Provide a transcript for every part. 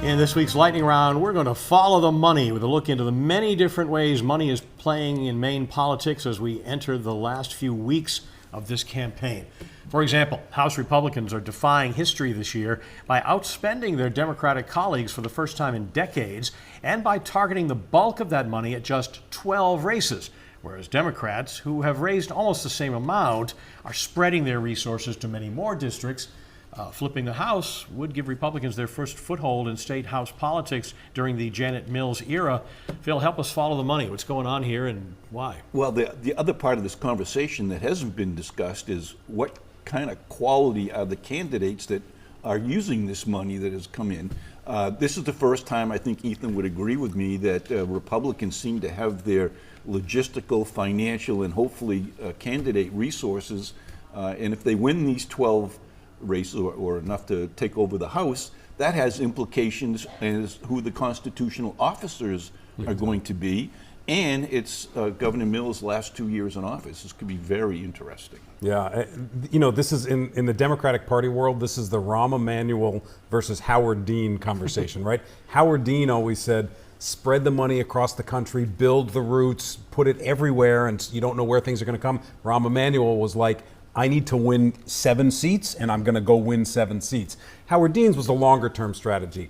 In this week's Lightning Round, we're going to follow the money with a look into the many different ways money is playing in Maine politics as we enter the last few weeks of this campaign. For example, House Republicans are defying history this year by outspending their Democratic colleagues for the first time in decades and by targeting the bulk of that money at just 12 races, whereas Democrats, who have raised almost the same amount, are spreading their resources to many more districts. Flipping the House would give Republicans their first foothold in state House politics during the Janet Mills era. Phil, help us follow the money. What's going on here and why? Well, the other part of this conversation that hasn't been discussed is what kind of quality are the candidates that are using this money that has come in. This is the first time I think Ethan would agree with me that Republicans seem to have their logistical, financial, and hopefully candidate resources. And if they win these 12 race or enough to take over the House, that has implications as who the constitutional officers are going to be. And it's Governor Mills' last 2 years in office. This could be very interesting. Yeah, you know, this is in the Democratic Party world, this is the Rahm Emanuel versus Howard Dean conversation, right? Howard Dean always said, spread the money across the country, build the roots, put it everywhere, and you don't know where things are going to come. Rahm Emanuel was like, I need to win 7 seats, and I'm going to go win 7 seats. Howard Dean's was a longer-term strategy.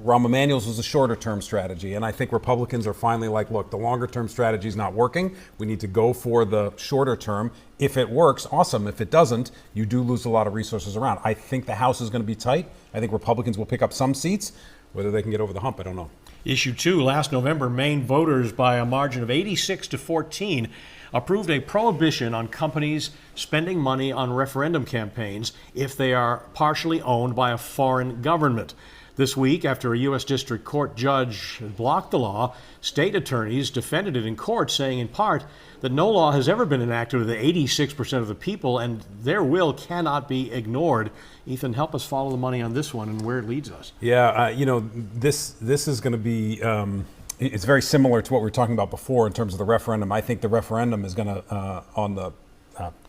Rahm Emanuel's was a shorter-term strategy, and I think Republicans are finally like, look, the longer-term strategy is not working. We need to go for the shorter term. If it works, awesome. If it doesn't, you do lose a lot of resources around. I think the House is going to be tight. I think Republicans will pick up some seats. Whether they can get over the hump, I don't know. Issue 2, last November, Maine voters by a margin of 86 to 14 approved a prohibition on companies spending money on referendum campaigns if they are partially owned by a foreign government. This week, after a U.S. District Court judge blocked the law, state attorneys defended it in court, saying in part that no law has ever been enacted with 86% of the people, and their will cannot be ignored. Ethan, help us follow the money on this one and where it leads us. Yeah, you know, this is going to be, it's very similar to what we were talking about before in terms of the referendum. I think the referendum is going to, on the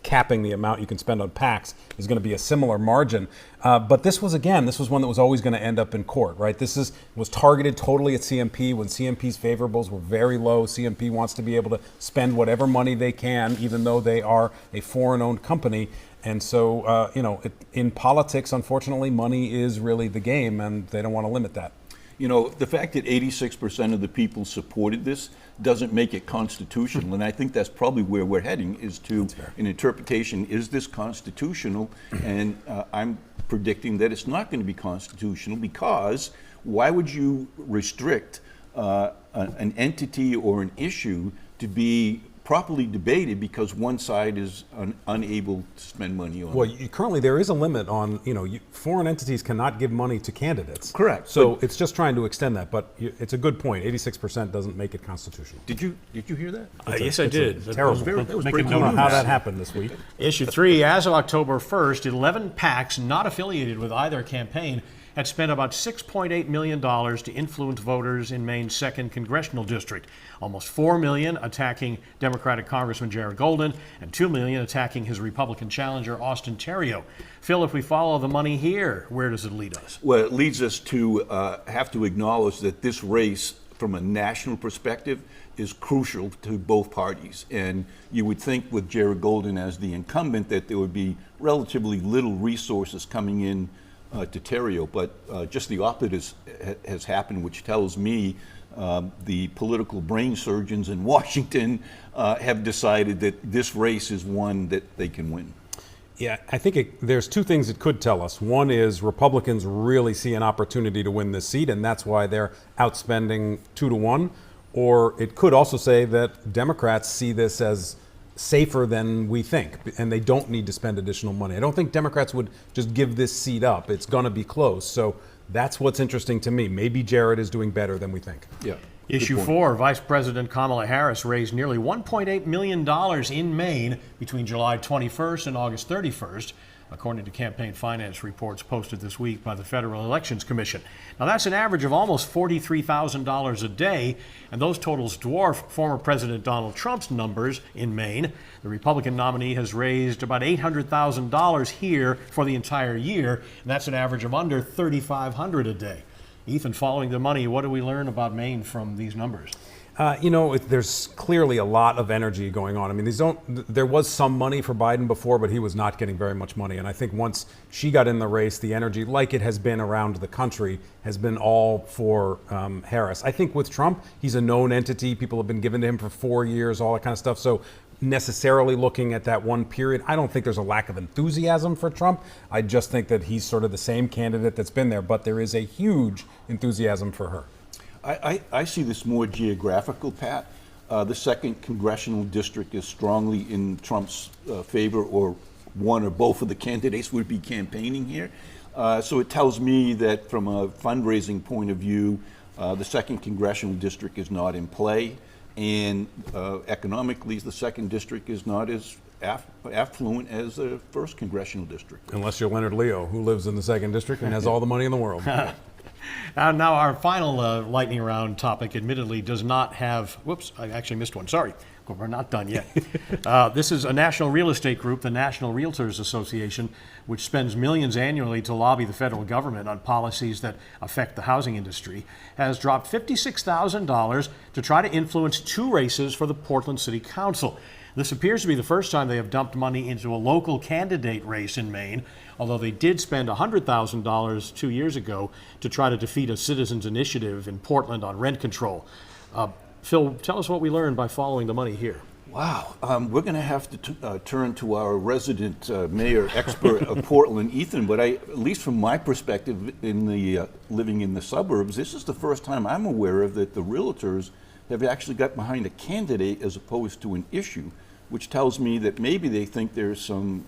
capping the amount you can spend on PACs, is going to be a similar margin. But this was one that was always going to end up in court, right? This was targeted totally at CMP when CMP's favorables were very low. CMP wants to be able to spend whatever money they can, even though they are a foreign-owned company. And so, you know, in politics, unfortunately, money is really the game, and they don't want to limit that. You know, the fact that 86% of the people supported this doesn't make it constitutional, and I think that's probably where we're heading, is to an interpretation, is this constitutional? And I'm predicting that it's not going to be constitutional, because why would you restrict an entity or an issue to be properly debated because one side is unable to spend money on it? Currently there is a limit on, you know, foreign entities cannot give money to candidates. Correct. So it's just trying to extend that, but it's a good point. 86% doesn't make it constitutional. Did you hear that? Yes, I did. Terrible. That was Make pretty a I don't know note how of that happened this week. Issue 3, as of October 1st, 11 PACs not affiliated with either campaign had spent about $6.8 million to influence voters in Maine's 2nd Congressional District. Almost $4 million attacking Democratic Congressman Jared Golden and $2 million attacking his Republican challenger, Austin Theriault. Phil, if we follow the money here, where does it lead us? Well, it leads us to have to acknowledge that this race, from a national perspective, is crucial to both parties. And you would think with Jared Golden as the incumbent that there would be relatively little resources coming in to Theriault, but just the opposite has happened, which tells me the political brain surgeons in Washington have decided that this race is one that they can win. Yeah, I think there's 2 things it could tell us. One is Republicans really see an opportunity to win this seat, and that's why they're outspending 2 to 1. Or it could also say that Democrats see this as safer than we think, and they don't need to spend additional money. I don't think Democrats would just give this seat up. It's going to be close. So that's what's interesting to me. Maybe Jared is doing better than we think. Yeah. Issue 4, Vice President Kamala Harris raised nearly $1.8 million in Maine between July 21st and August 31st, according to campaign finance reports posted this week by the Federal Elections Commission. Now, that's an average of almost $43,000 a day, and those totals dwarf former President Donald Trump's numbers in Maine. The Republican nominee has raised about $800,000 here for the entire year, and that's an average of under $3,500 a day. Ethan, following the money, what do we learn about Maine from these numbers? There's clearly a lot of energy going on. I mean, there was some money for Biden before, but he was not getting very much money. And I think once she got in the race, the energy, like it has been around the country, has been all for Harris. I think with Trump, he's a known entity. People have been given to him for 4 years, all that kind of stuff. So necessarily looking at that one period, I don't think there's a lack of enthusiasm for Trump. I just think that he's sort of the same candidate that's been there, but there is a huge enthusiasm for her. I see this more geographical, Pat. The second congressional district is strongly in Trump's favor, or one or both of the candidates would be campaigning here. So it tells me that from a fundraising point of view, the second congressional district is not in play, and economically, the second district is not as affluent as the first congressional district. Unless you're Leonard Leo, who lives in the second district and has all the money in the world. Now, our final lightning round topic, admittedly, does not have. Whoops, I actually missed one. Sorry. We're not done yet. This is a national real estate group, the National Realtors Association, which spends millions annually to lobby the federal government on policies that affect the housing industry, has dropped $56,000 to try to influence 2 races for the Portland City Council. This appears to be the first time they have dumped money into a local candidate race in Maine, although they did spend $100,000 2 years ago to try to defeat a citizens' initiative in Portland on rent control. Phil, tell us what we learned by following the money here. Wow, we're going to have to turn to our resident mayor expert of Portland, Ethan. But at least from my perspective, in the living in the suburbs, this is the first time I'm aware of that the realtors have actually got behind a candidate as opposed to an issue, which tells me that maybe they think there's some,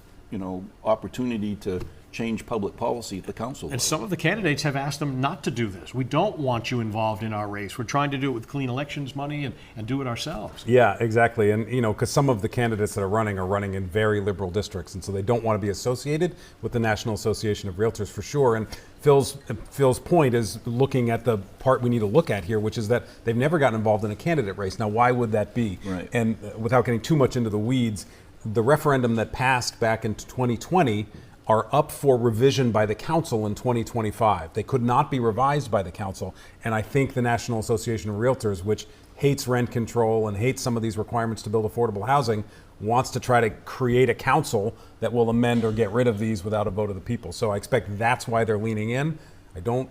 opportunity to change public policy at the council level. And some of the candidates have asked them not to do this. We don't want you involved in our race. We're trying to do it with clean elections money and do it ourselves. Yeah, exactly. And, because some of the candidates that are running in very liberal districts. And so they don't want to be associated with the National Association of Realtors for sure. And Phil's point is looking at the part we need to look at here, which is that they've never gotten involved in a candidate race. Now, why would that be? Right. And without getting too much into the weeds, the referendum that passed back in 2020 are up for revision by the council in 2025. They could not be revised by the council. And I think the National Association of Realtors, which hates rent control and hates some of these requirements to build affordable housing, wants to try to create a council that will amend or get rid of these without a vote of the people. So I expect that's why they're leaning in. I don't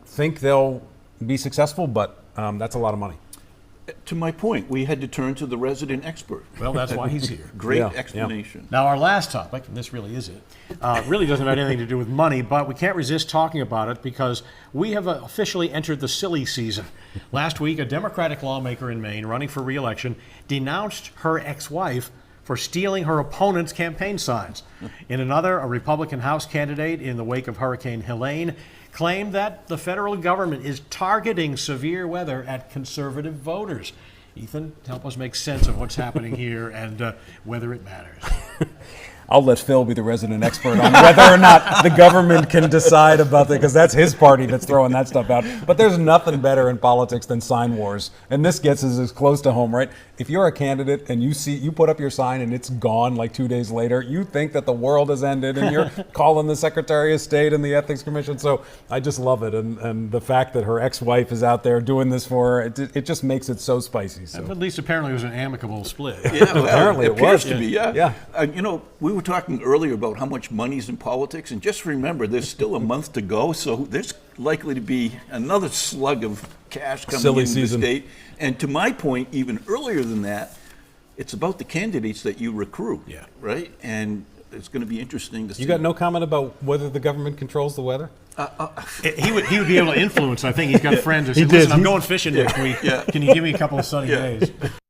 think they'll be successful, but that's a lot of money. To my point, we had to turn to the resident expert. Well, that's why he's here. Great Yeah, explanation. Now, our last topic, and this really is it, really doesn't have anything to do with money, but we can't resist talking about it because we have officially entered the silly season. Last week, a Democratic lawmaker in Maine running for re-election denounced her ex-wife for stealing her opponent's campaign signs. In another, a Republican House candidate in the wake of Hurricane Helene claimed that the federal government is targeting severe weather at conservative voters. Ethan, help us make sense of what's happening here and whether it matters. I'll let Phil be the resident expert on whether or not the government can decide about that, because that's his party that's throwing that stuff out. But there's nothing better in politics than sign wars, and this gets us as close to home, right? If you're a candidate and you put up your sign and it's gone like 2 days later, you think that the world has ended, and you're calling the Secretary of State and the Ethics Commission. So I just love it, and the fact that her ex-wife is out there doing this for her, it just makes it so spicy. So. At least apparently it was an amicable split. Yeah, well, Apparently it it appears was. to be, yeah. Yeah. We were talking earlier about how much money's in politics, and just remember, there's still a month to go, so there's likely to be another slug of cash coming Silly into season. the state. And to my point, even earlier than that, it's about the candidates that you recruit, Yeah. right? And it's going to be interesting to see. You got no comment about whether the government controls the weather? He would be able to influence. I think he's got friends who said, did. listen, I'm going fishing next week. Yeah. Can you give me a couple of sunny days?